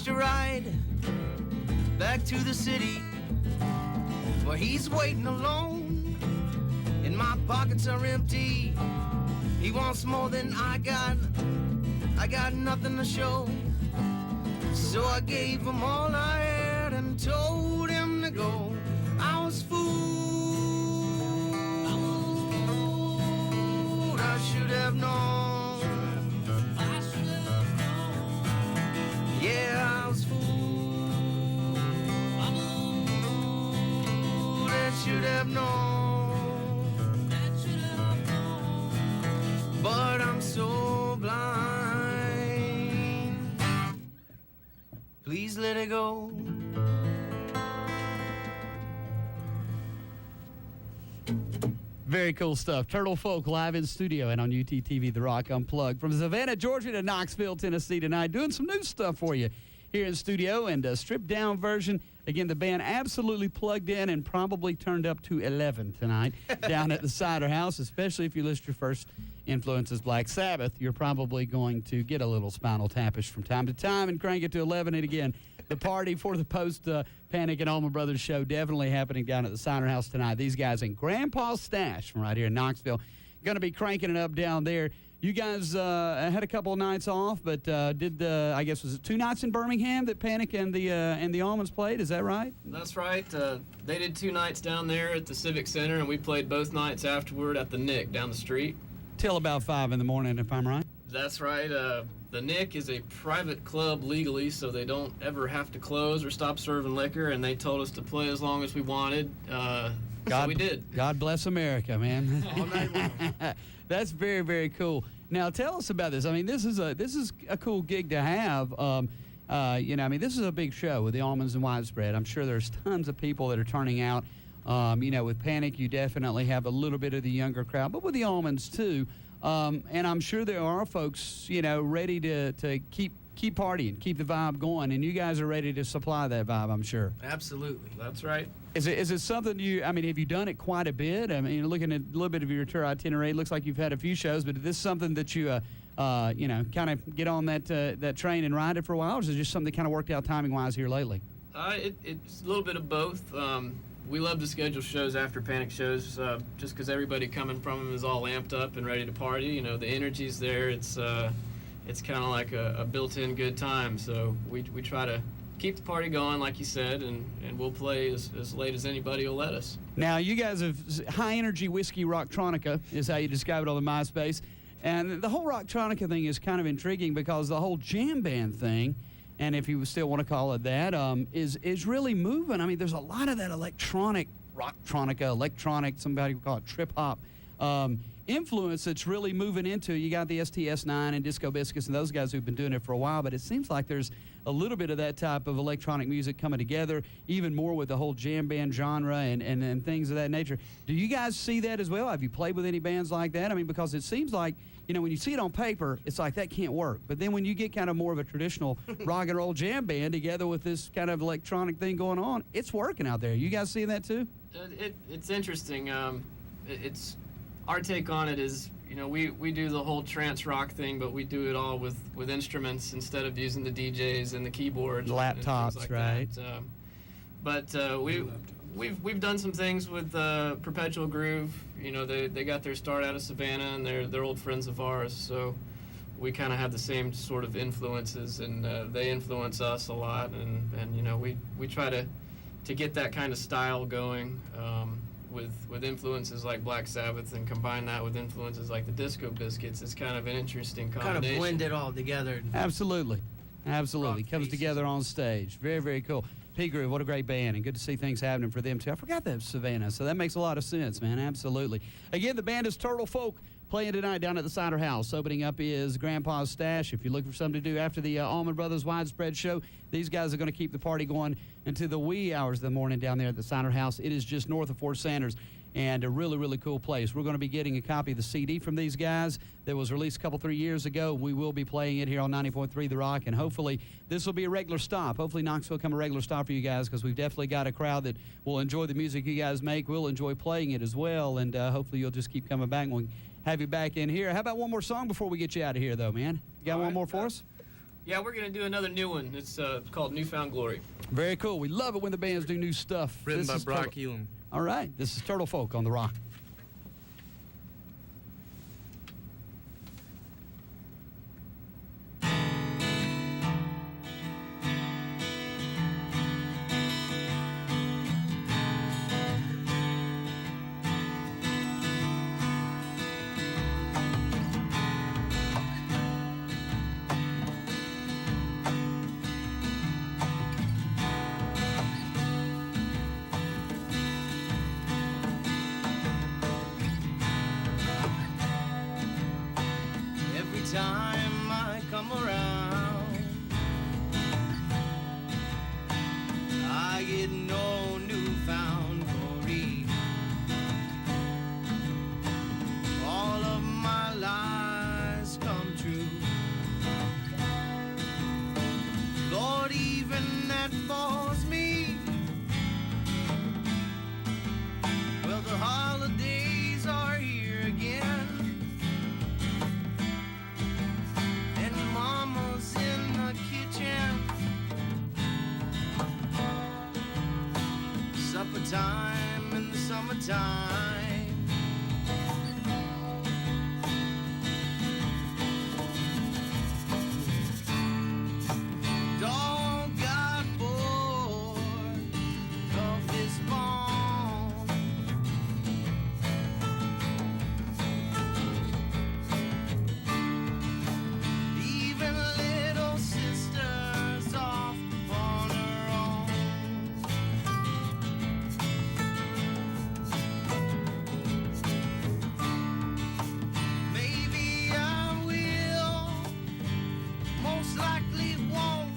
hitched a ride back to the city, where he's waiting alone, and my pockets are empty. He wants more than I got nothing to show. So I gave him all I had and told him to go. I was fooled, I should have known. Yeah, I was fooled, I should have known. But I'm so blind. Please let it go. Very cool stuff. Turtle Folk live in studio and on UTTV The Rock Unplugged from Savannah, Georgia to Knoxville, Tennessee tonight, doing some new stuff for you here in studio, and a stripped down version. Again, the band absolutely plugged in and probably turned up to 11 tonight down at the Cider House, especially if you list your first influences Black Sabbath. You're probably going to get a little Spinal Tapish from time to time and crank it to 11. And again, the party for the post-Panic and Allman Brothers show definitely happening down at the Cider House tonight. These guys in Grandpa's Stash from right here in Knoxville going to be cranking it up down there. You guys had a couple of nights off, but I guess, was it 2 nights in Birmingham that Panic and the Allmans played? Is that right? That's right. They did 2 nights down there at the Civic Center, and we played both nights afterward at the Nick down the street. Till about 5 in the morning, if I'm right. That's right. The Nick is a private club legally, so they don't ever have to close or stop serving liquor, and they told us to play as long as we wanted. So we did. God bless America, man. All night long. That's very, very cool. Now, tell us about this. I mean, this is a cool gig to have. This is a big show with the Allmans and Widespread. I'm sure there's tons of people that are turning out. With Panic, you definitely have a little bit of the younger crowd, but with the Allmans too. And I'm sure there are folks, ready to keep partying, keep the vibe going, and you guys are ready to supply that vibe, I'm sure. Absolutely. That's right. Is it something have you done it quite a bit? I mean, looking at a little bit of your tour itinerary, it looks like you've had a few shows, but is this something that you, kind of get on that train and ride it for a while, or is it just something that kind of worked out timing-wise here lately? It's a little bit of both. We love to schedule shows after Panic shows, just because everybody coming from them is all amped up and ready to party. The energy's there. It's kind of like a built-in good time. So we try to keep the party going, like you said, and we'll play as late as anybody will let us. Now, you guys have high-energy whiskey rocktronica is how you describe it on the MySpace. And the whole rocktronica thing is kind of intriguing because the whole jam band thing, and if you still want to call it that, is really moving. I mean, there's a lot of that electronic, rocktronica, somebody would call it trip-hop, influence that's really moving into. You got the STS9 and Disco Biscuits and those guys who've been doing it for a while, but it seems like there's a little bit of that type of electronic music coming together, even more with the whole jam band genre and things of that nature. Do you guys see that as well? Have you played with any bands like that? I mean, because it seems like, when you see it on paper, it's like that can't work. But then when you get kind of more of a traditional rock and roll jam band together with this kind of electronic thing going on, it's working out there. You guys seeing that too? It's interesting. It's our take on it is, we do the whole trance rock thing, but we do it all with instruments instead of using the DJs and the keyboards, laptops, and like right? But we've done some things with Perpetual Groove. They got their start out of Savannah, and they're old friends of ours. So we kind of have the same sort of influences, and they influence us a lot. And we try to get that kind of style going. With influences like Black Sabbath and combine that with influences like the Disco Biscuits, it's kind of an interesting combination. Kind of blend it all together. Absolutely. Comes together on stage. Very, very cool. P-Groove, what a great band, and good to see things happening for them too. I forgot that Savannah, so that makes a lot of sense, man. Absolutely. Again, the band is Turtle Folk, playing tonight down at the Cider House. Opening up is Grandpa's Stash. If you're looking for something to do after the Allman Brothers Widespread show, these guys are going to keep the party going into the wee hours of the morning down there at the Cider House. It is just north of Fort Sanders, and a really, really cool place. We're going to be getting a copy of the CD from these guys that was released a couple, 3 years ago. We will be playing it here on 90.3 The Rock, and hopefully this will be a regular stop. Hopefully Knoxville will become a regular stop for you guys, because we've definitely got a crowd that will enjoy the music you guys make. We'll enjoy playing it as well, and hopefully you'll just keep coming back, and we'll have you back in here. How about one more song before we get you out of here, though, man? You got one more for us? Yeah, we're going to do another new one. It's called Newfound Glory. Very cool. We love it when the bands do new stuff. Written This by is Brock Elam. All right. This is Turtle Folk on The Rock. Every time I come around, I get no newfound glory. All of my lies come true. Lord, even that bores me. Well, the holidays are here again. And Mama's in the kitchen. Supper time in the summertime. Dog got bored of his bone. Even little sister's off on her own. Maybe I will, most likely won't.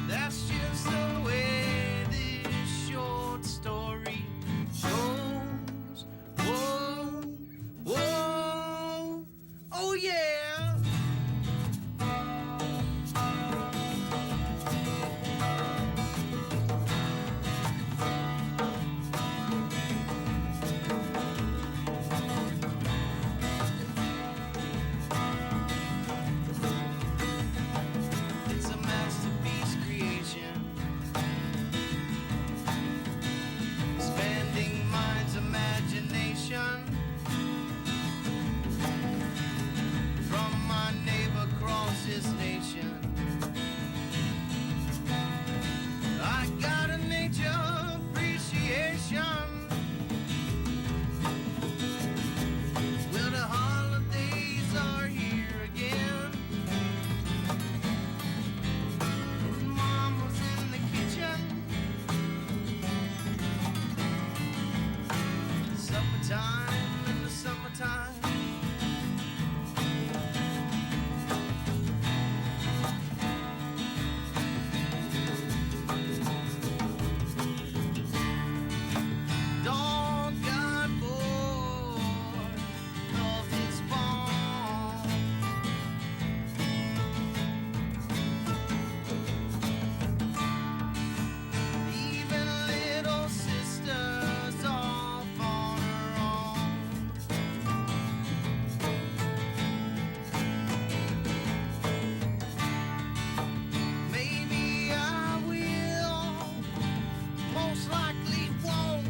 That's just the way this short story goes. Whoa, whoa, oh yeah. It's a masterpiece creation, expanding mind's imagination. From my neighbor across this nation, I got a nature appreciation. Well, the holidays are here again. Mama's in the kitchen. Supper time in the summertime. Dog got bored of his bone. Even little sister's off on her own. Maybe I will, most likely won't.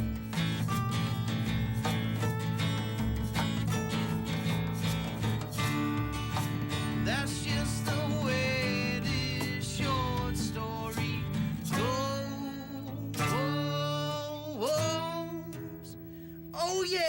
That's just the way this short story goes. Oh yeah.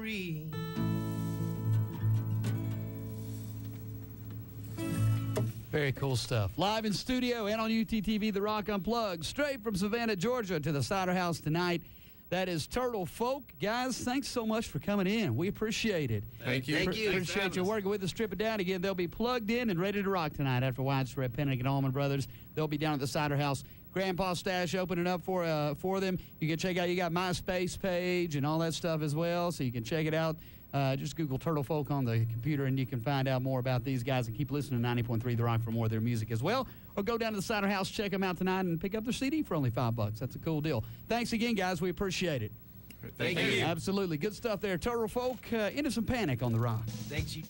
free. Very cool stuff. Live in studio and on UTTV, The Rock Unplugged, straight from Savannah, Georgia to the Cider House tonight. That is Turtle Folk. Guys, thanks so much for coming in. We appreciate it. Thank you. Thank you. Appreciate you working with us. Strip it down again. They'll be plugged in and ready to rock tonight after Widespread Pennick and Allman Brothers. They'll be down at the Cider House. Grandpa Stash opening up for them. You can check out, you got MySpace page and all that stuff as well, so you can check it out. Just Google Turtle Folk on the computer, and you can find out more about these guys, and keep listening to 90.3 The Rock for more of their music as well. Or go down to the Cider House, check them out tonight, and pick up their CD for only $5. That's a cool deal. Thanks again, guys. We appreciate it. Thank you. Absolutely. Good stuff there. Turtle Folk, into some Panic on The Rock. Thanks you.